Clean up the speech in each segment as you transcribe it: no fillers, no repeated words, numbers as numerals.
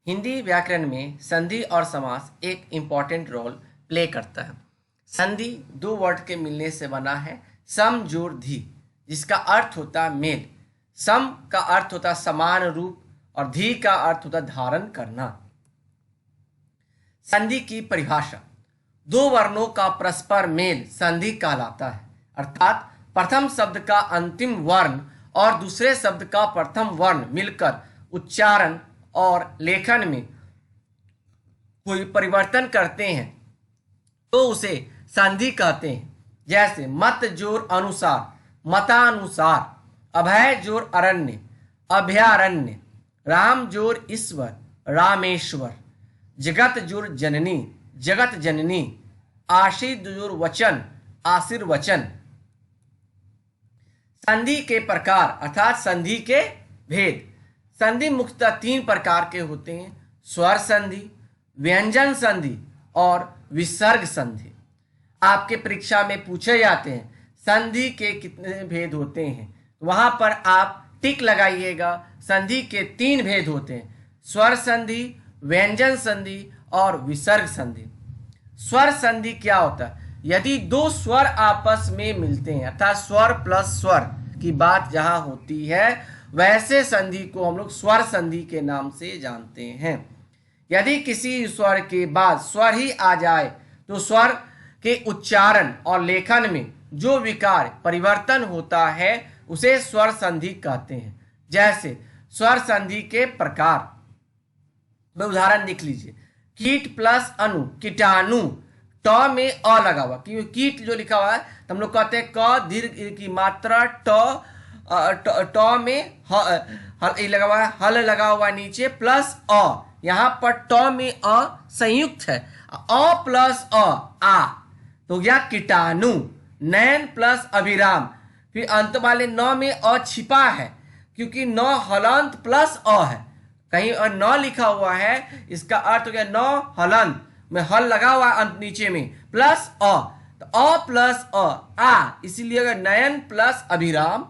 हिंदी व्याकरण में संधि और समास एक इम्पॉर्टेंट रोल प्ले करता है। संधि दो वर्ड के मिलने से बना है, सम जोड़ धी, जिसका अर्थ होता है मेल। सम का अर्थ होता है समान रूप और धी का अर्थ होता है धारण करना। संधि की परिभाषा, दो वर्णों का परस्पर मेल संधि कहलाता है। अर्थात प्रथम शब्द का अंतिम वर्ण और दूसरे शब्द का प्रथम वर्ण मिलकर उच्चारण और लेखन में कोई परिवर्तन करते हैं तो उसे संधि कहते हैं। जैसे मत जोर अनुसार, मतानुसार, अभय जोर अरण्य, अभयारण्य, राम जोर ईश्वर, रामेश्वर, जगत जोर जननी, जगत जननी, आशीर् जोर वचन, आशीर्वचन। संधि के प्रकार अर्थात संधि के भेद। संधि मुख्यतः तीन प्रकार के होते हैं, स्वर संधि, व्यंजन संधि और विसर्ग संधि। आपके परीक्षा में पूछे जाते हैं संधि के कितने भेद होते हैं, वहां पर आप टिक लगाइएगा। संधि के तीन भेद होते हैं, स्वर संधि, व्यंजन संधि और विसर्ग संधि। स्वर संधि क्या होता है? यदि दो स्वर आपस में मिलते हैं अर्थात स्वर प्लस स्वर की बात जहां होती है, वैसे संधि को हम लोग स्वर संधि के नाम से जानते हैं। यदि किसी स्वर के बाद स्वर ही आ जाए तो स्वर के उच्चारण और लेखन में जो विकार परिवर्तन होता है उसे स्वर संधि कहते हैं। जैसे स्वर संधि के प्रकार में उदाहरण लिख लीजिए, कीट प्लस अनु, कीटाणु। ट में अ लगा हुआ, क्योंकि कीट जो लिखा हुआ है तो हम लोग कहते हैं क दीर्घ की मात्रा ट में लगा हुआ है, हल लगा हुआ है नीचे प्लस अ। यहां पर ट में अ संयुक्त है, अ प्लस अ आ तो गया कीटाणु। नैन प्लस अभिराम, फिर अंत वाले न में अ छिपा है क्योंकि न हलंत प्लस अ है, कहीं और न लिखा हुआ है, इसका अर्थ हो गया न हलंत में हल लगा हुआ अंत नीचे में प्लस अ, तो अ प्लस अ आ, इसीलिए अगर नयन प्लस अभिराम,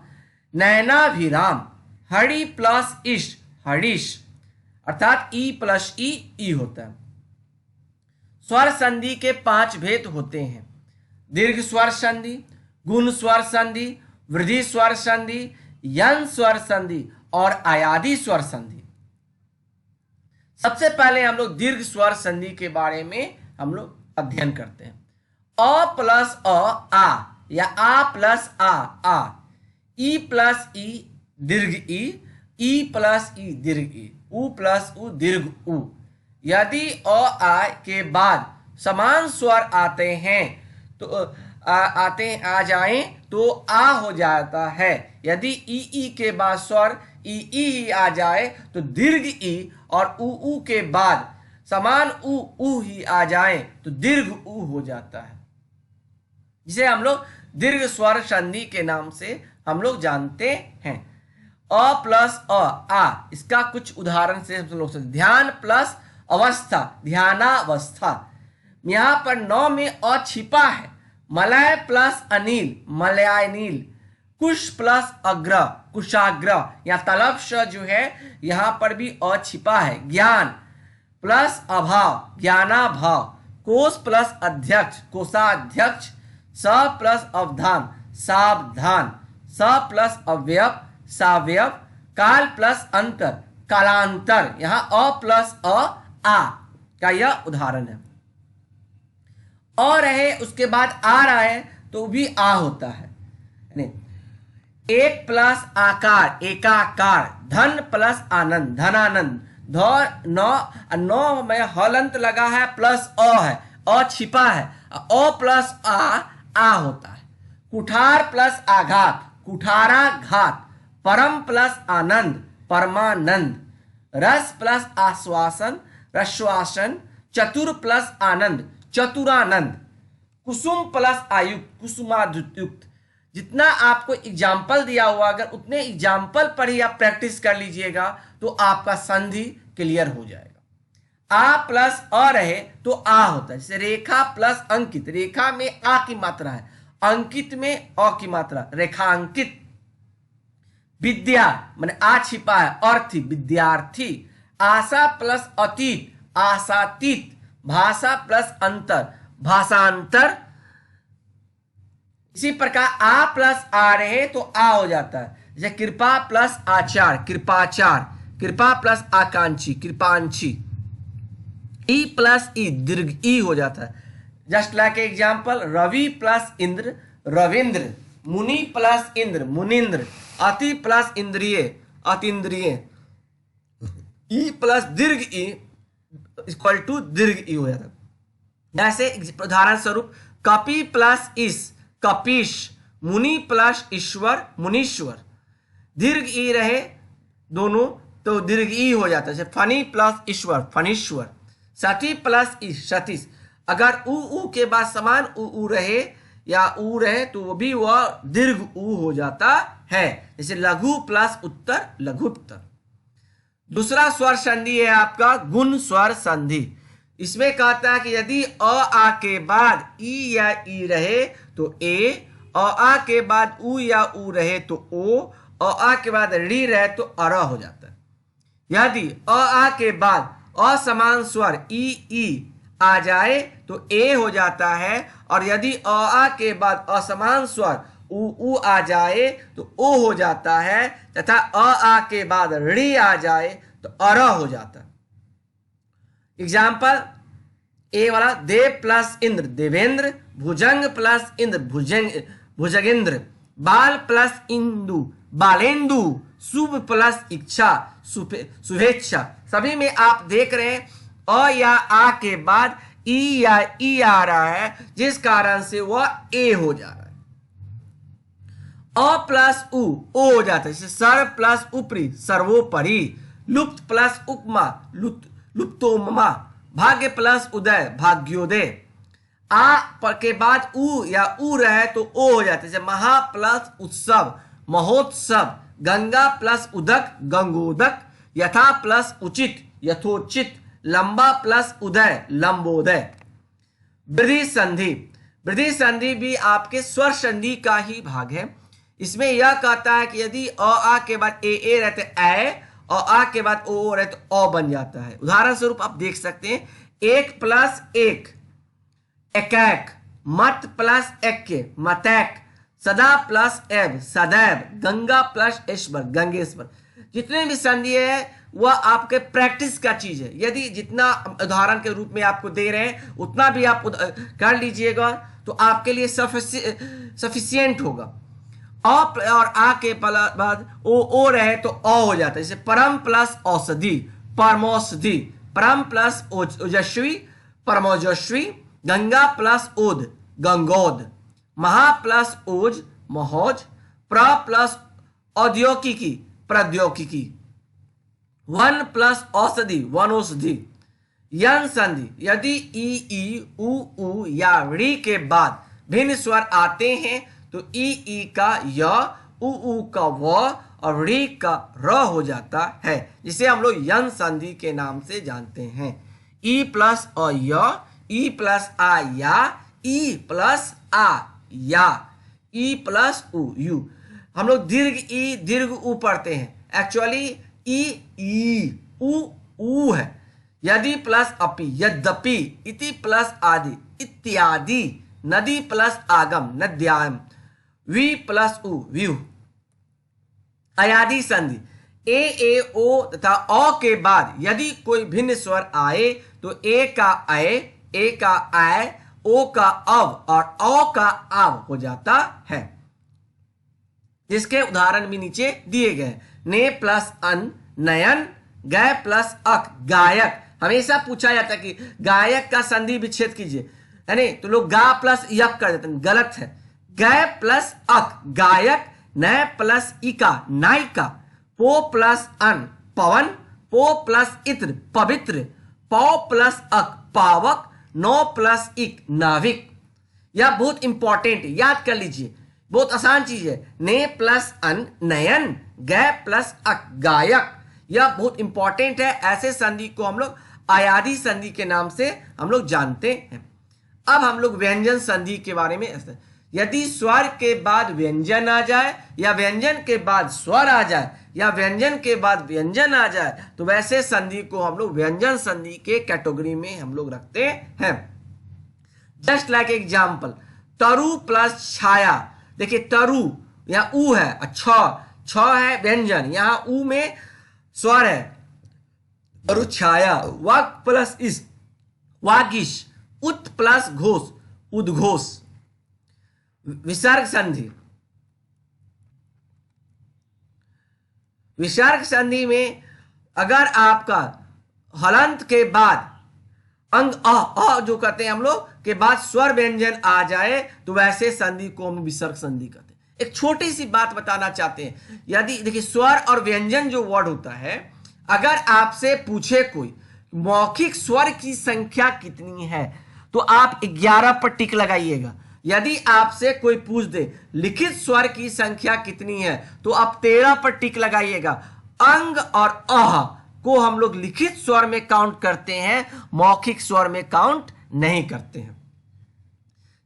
नयनाभिराम। हरि प्लस इश, हरीश, अर्थात ई प्लस ई होता है। स्वर संधि के पांच भेद होते हैं, दीर्घ स्वर संधि, गुण स्वर संधि, वृद्धि स्वर संधि, यन स्वर संधि और आयादी स्वर संधि। सबसे पहले हम लोग दीर्घ स्वर संधि के बारे में हम लोग अध्ययन करते हैं। अ प्लस अ आ या आ प्लस आ, ई प्लस ई दीर्घ ई प्लस ई दीर्घ ई, उ प्लस उ दीर्घ उ। यदि अ आ के बाद समान स्वर आते हैं तो आ जाएं तो आ हो जाता है। यदि ई के बाद स्वर ई ही आ जाए तो दीर्घ ई, और उ के बाद समान उ ही आ जाए तो दीर्घ उ हो जाता है, जिसे हम लोग दीर्घ स्वर संधि के नाम से हम लोग जानते हैं। अ प्लस अ आ, इसका कुछ उदाहरण से हम लोग ध्यान प्लस अवस्था, ध्यानावस्था। यहां पर नौ में अ छिपा है। मलय प्लस अनिल, मलयानिल। कुश प्लस अग्र, कुशाग्र। या तलब्श जो है यहां पर भी अ छिपा है। ज्ञान प्लस अभाव, ज्ञानाभाव। कोश प्लस अध्यक्ष, कोषाध्यक्ष। स प्लस अवधान, सावधान। स प्लस अवयव, सावयव। काल प्लस अंतर, कालांतर। यहां अ प्लस आ का यह उदाहरण है। और रहे उसके बाद आ रहा है तो भी आ होता है। एक प्लस आकार, एकाकार। धन प्लस आनंद, धनानंद। नौ में हलंत लगा है प्लस अ है, अ छिपा है, अ प्लस आ होता है। कुठार प्लस आघात, कुठाराघात। परम प्लस आनंद, परमानंद। रस प्लस आश्वासन, रश्वासन। चतुर प्लस आनंद, चतुरानंद। कुसुम प्लस आयुक्त, कुसुमायुक्त। जितना आपको एग्जाम्पल दिया हुआ अगर उतने एग्जाम्पल पर ही आप प्रैक्टिस कर लीजिएगा तो आपका संधि क्लियर हो जाएगा। आ प्लस अ रहे तो आ होता है। जैसे रेखा प्लस अंकित, रेखा में आ की मात्रा है, अंकित में अ की मात्रा, रेखांकित। विद्या माने आ छिपा है, अर्थी, विद्यार्थी। आशा प्लस अतीत, आशातीत। भाषा प्लस अंतर, भाषांतर। इसी प्रकार आ प्लस आ रहे तो आ हो जाता है, जैसे कृपा प्लस आचार, कृपाचार। कृपा प्लस आकांक्षी, कृपांक्षी। ई प्लस ई, दीर्घ ई हो जाता है। Just like example, Ravi plus Indra, Ravindra. मुनि प्लस इंद्र, मुनिंद्र। अति प्लस इंद्रिय, अतीन्द्रिय। ई प्लस दीर्घ ई इक्वल टू दीर्घ ई हो जाता है। जैसे उदाहरण स्वरूप, कपि प्लस इस, कपीश। मुनि प्लस ईश्वर, मुनीश्वर। दीर्घ ई रहे दोनों तो दीर्घ ई हो जाता है, जैसे फनी प्लस ईश्वर, फनीश्वर। सती प्लस इस, सतीश। अगर उ के बाद समान उ रहे या ऊ रहे तो वो भी वह दीर्घ ऊ हो जाता है, जैसे लघु प्लस उत्तर, लघुत्तर। दूसरा स्वर संधि है आपका गुण स्वर संधि। इसमें कहता है कि यदि अ आ के बाद ई या ई रहे तो ए, अ आ के बाद उ या उ रहे तो ओ, अ आ के बाद री रहे तो अर हो जाता है। यदि अ आ के बाद असमान स्वर ई आ जाए तो ए हो जाता है, और यदि अ आ के बाद असमान स्वर उ आ जाए तो ओ हो जाता है, तथा अ आ के बाद री आ जाए तो अर हो जाता है। एग्जाम्पल ए वाला, देव प्लस इंद्र, देवेंद्र। भुजंग प्लस इंद्र, भुजगेंद्र। बाल प्लस इंदु, बालेंदु। शुभ प्लस इच्छा, शुभेच्छा। सभी में आप देख रहे हैं अ या आ के बाद ई या ई आ रहा है, जिस कारण से वह ए हो जा रहा है। अ प्लस उ, ओ हो जाता है, जैसे सर प्लस उपरी, सर्वोपरि। लुप्त प्लस उपमा, लुप्तोपमा। भाग्य प्लस उदय, भाग्योदय। आ के बाद उ या उ रहे तो ओ हो जाता है, जैसे महा प्लस उत्सव, महोत्सव। गंगा प्लस उदक, गंगोदक। यथा प्लस उचित, यथोचित। लंबा प्लस उदय, लंबोदय। वृद्धि संधि, वृद्धि संधि भी आपके स्वर संधि का ही भाग है। इसमें यह कहता है कि यदि अ आ के बाद ए रहते ए, और आ के बाद ओ रहे तो अ बन जाता है। उदाहरण स्वरूप आप देख सकते हैं, एक प्लस एक, एकैक। मत प्लस एक्के, मतैक। सदा प्लस एव, सदैव। गंगा प्लस ईश्वर, गंगेश्वर। जितने भी संधि है वह आपके प्रैक्टिस का चीज है। यदि जितना उदाहरण के रूप में आपको दे रहे हैं उतना भी आप कर लीजिएगा तो आपके लिए सफिशिएंट होगा। अ और आ के बाद ओ रहे तो अ हो जाता है, जैसे परम प्लस औषधि, परमौषधि। परम प्लस ओजस्वी, परमोजस्वी। गंगा प्लस ओद, गंगोद। महा प्लस ओज, महोज। प्र प्लस औद्योगिकी, प्रौद्योगिकी। वन प्लस औषधि, वनौषधि। यन संधि, यदि ई उ या री के बाद भिन्न स्वर आते हैं तो ई का य, उ का व और री का र हो जाता है, जिसे हम लोग यन संधि के नाम से जानते हैं। ई प्लस अ य, ई प्लस आ या, ई प्लस आ या, ई प्लस उ यू। हम लोग दीर्घ ई दीर्घ उ पढ़ते हैं, एक्चुअली ई उ है। यदि प्लस अपि, यद्यपि। इति प्लस आदि, इत्यादि। नदी प्लस आगम, नद्याम। वी प्लस उ, व्यू। अयादि संधि, ए ओ तथा अ के बाद यदि कोई भिन्न स्वर आए तो ए का ए का आय, ओ का अव और अ का आव हो जाता है, जिसके उदाहरण भी नीचे दिए गए। ने प्लस अन, नयन। गय प्लस अक, गायक। हमेशा पूछा जाता है कि गायक का संधि विच्छेद कीजिए, है नहीं, तो लोग गा प्लस यक कर देते हैं, गलत है। गय प्लस अक, गायक। नय प्लस इका, नायिका। पो प्लस अन, पवन। पो प्लस इत्र, पवित्र। पौ प्लस अक, पावक। नो प्लस इक, नाविक। यह बहुत इंपॉर्टेंट है, याद कर लीजिए, बहुत आसान चीज है। ने प्लस अन, नयन। गय प्लस अक, गायक। यह बहुत इंपॉर्टेंट है। ऐसे संधि को हम लोग अयादि संधि के नाम से हम लोग जानते हैं। अब हम लोग व्यंजन संधि के बारे में, यदि स्वर के बाद व्यंजन आ जाए या व्यंजन के बाद स्वर आ जाए या व्यंजन के बाद व्यंजन आ जाए तो वैसे संधि को हम लोग व्यंजन संधि के कैटेगरी में हम लोग रखते हैं। जस्ट लाइक एग्जाम्पल, तरु प्लस छाया। देखिए तरु यहाँ ऊ है, छ है व्यंजन, यहाँ ऊ में स्वर है, तरु छाया। वाक प्लस इस, वागिश। उत प्लस घोष, उद्घोष। विसर्ग संधि, विसर्ग संधि में अगर आपका हलंत के बाद अंग अ जो कहते हैं हम लोग के बाद स्वर व्यंजन आ जाए तो वैसे संधि को हम विसर्ग संधि कहते हैं। एक छोटी सी बात बताना चाहते हैं, यदि देखिए स्वर और व्यंजन जो वर्ड होता है, अगर आपसे पूछे कोई मौखिक स्वर की संख्या कितनी है तो आप 11 पर टिक लगाइएगा। यदि आपसे कोई पूछ दे लिखित स्वर की संख्या कितनी है तो आप 13 पर टिक लगाइएगा। अंग और अह को हम लोग लिखित स्वर में काउंट करते हैं, मौखिक स्वर में काउंट नहीं करते हैं।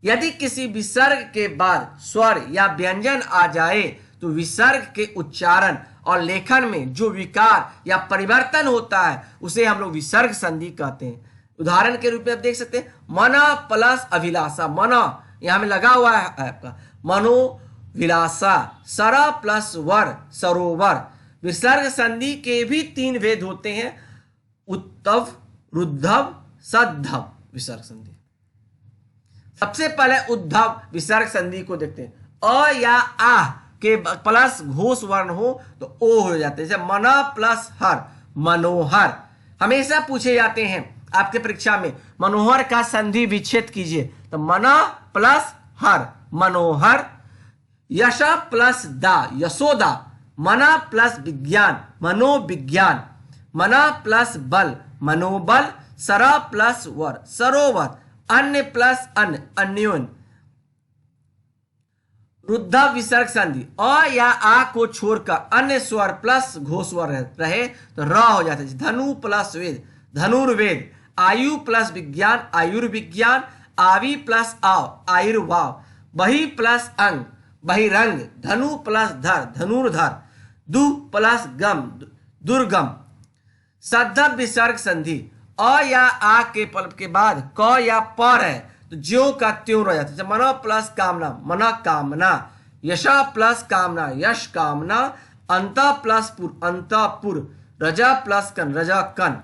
यदि किसी विसर्ग के बाद स्वर या व्यंजन आ जाए तो विसर्ग के उच्चारण और लेखन में जो विकार या परिवर्तन होता है उसे हम लोग विसर्ग संधि कहते हैं। उदाहरण के रूप में आप देख सकते हैं, मना प्लस अभिलाषा। मना यहां में लगा हुआ है आपका मनो विलासा। सरा प्लस वर, सरोवर। विसर्ग संधि के भी 3 भेद होते हैं, उत्तव, रुद्धव, सद्धव विसर्ग संधि। सबसे पहले उद्धव विसर्ग संधि को देखते हैं। अ या आ के प्लस घोष वर्ण हो तो ओ हो जाते हैं, जैसे मना प्लस हर, मनोहर। हमेशा पूछे जाते हैं आपके परीक्षा में, मनोहर का संधि विच्छेद कीजिए, तो मना प्लस हर, मनोहर। यशा प्लस दा, यशोदा। मना प्लस विज्ञान, मनोविज्ञान। मना प्लस बल, मनोबल। सरा प्लस वर, सरोवर। अन्य प्लस अन्न, अन्योन। रुद्ध विसर्ग संधि, अ या आ को छोड़कर अन्य स्वर प्लस घोष स्वर रहे तो र हो जाता है। धनु प्लस वेद, धनुर्वेद। आयु प्लस विज्ञान, आयुर्विज्ञान। आवी प्लस आव, आयुर्वाव। बहि प्लस अंग, बहिरंग। धनु प्लस धर, धनुर्धर। दु प्लस गम, दुर्गम। सद्धव विसर्ग संधि, अ या आ के पल के बाद क या पर है तो ज्यों का त्यों रह जाता है। मना प्लस कामना, मना कामना। यशा प्लस कामना, यश कामना। अंता प्लस पुर, अंता पुर। रजा प्लस कन, रजा कन।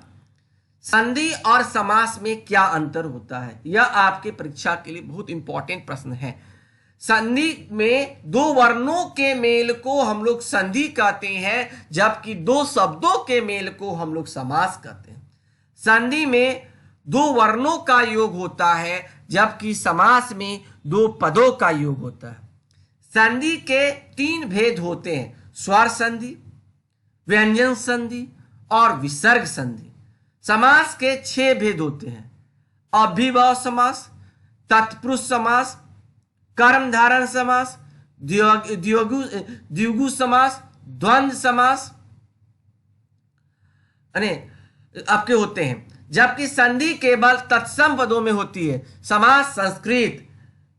संधि और समास में क्या अंतर होता है, यह आपके परीक्षा के लिए बहुत इंपॉर्टेंट प्रश्न है। संधि में 2 वर्णों के मेल को हम लोग संधि कहते हैं, जबकि 2 शब्दों के मेल को हम लोग समास कहते हैं। संधि में 2 वर्णों का योग होता है, जबकि समास में 2 पदों का योग होता है। संधि के 3 भेद होते हैं, स्वर संधि, व्यंजन संधि और विसर्ग संधि। समास के 6 भेद होते हैं, अभिभाव समास, तत्पुरुष समास, कर्मधारय समास, द्विगु समास, द्वंद्व समास आपके होते हैं। जबकि संधि केवल तत्सम पदों में होती है। समास संस्कृत,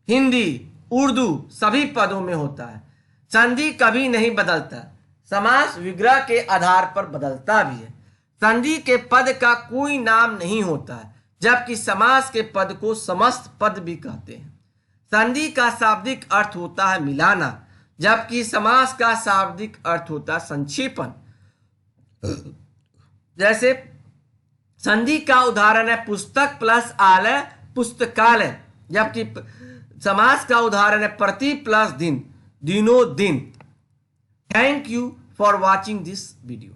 हिंदी, उर्दू सभी पदों में होता है। संधि कभी नहीं बदलता, समास विग्रह के आधार पर बदलता भी है। संधि के पद का कोई नाम नहीं होता है, जबकि समास के पद को समस्त पद भी कहते हैं। संधि का शाब्दिक अर्थ होता है मिलाना, जबकि समास का शाब्दिक अर्थ होता है संक्षेपण। जैसे संधि का उदाहरण है पुस्तक प्लस आलय, पुस्तकालय। जबकि समास का उदाहरण है प्रति प्लस दिन, दिनों दिन। Thank you for watching this video.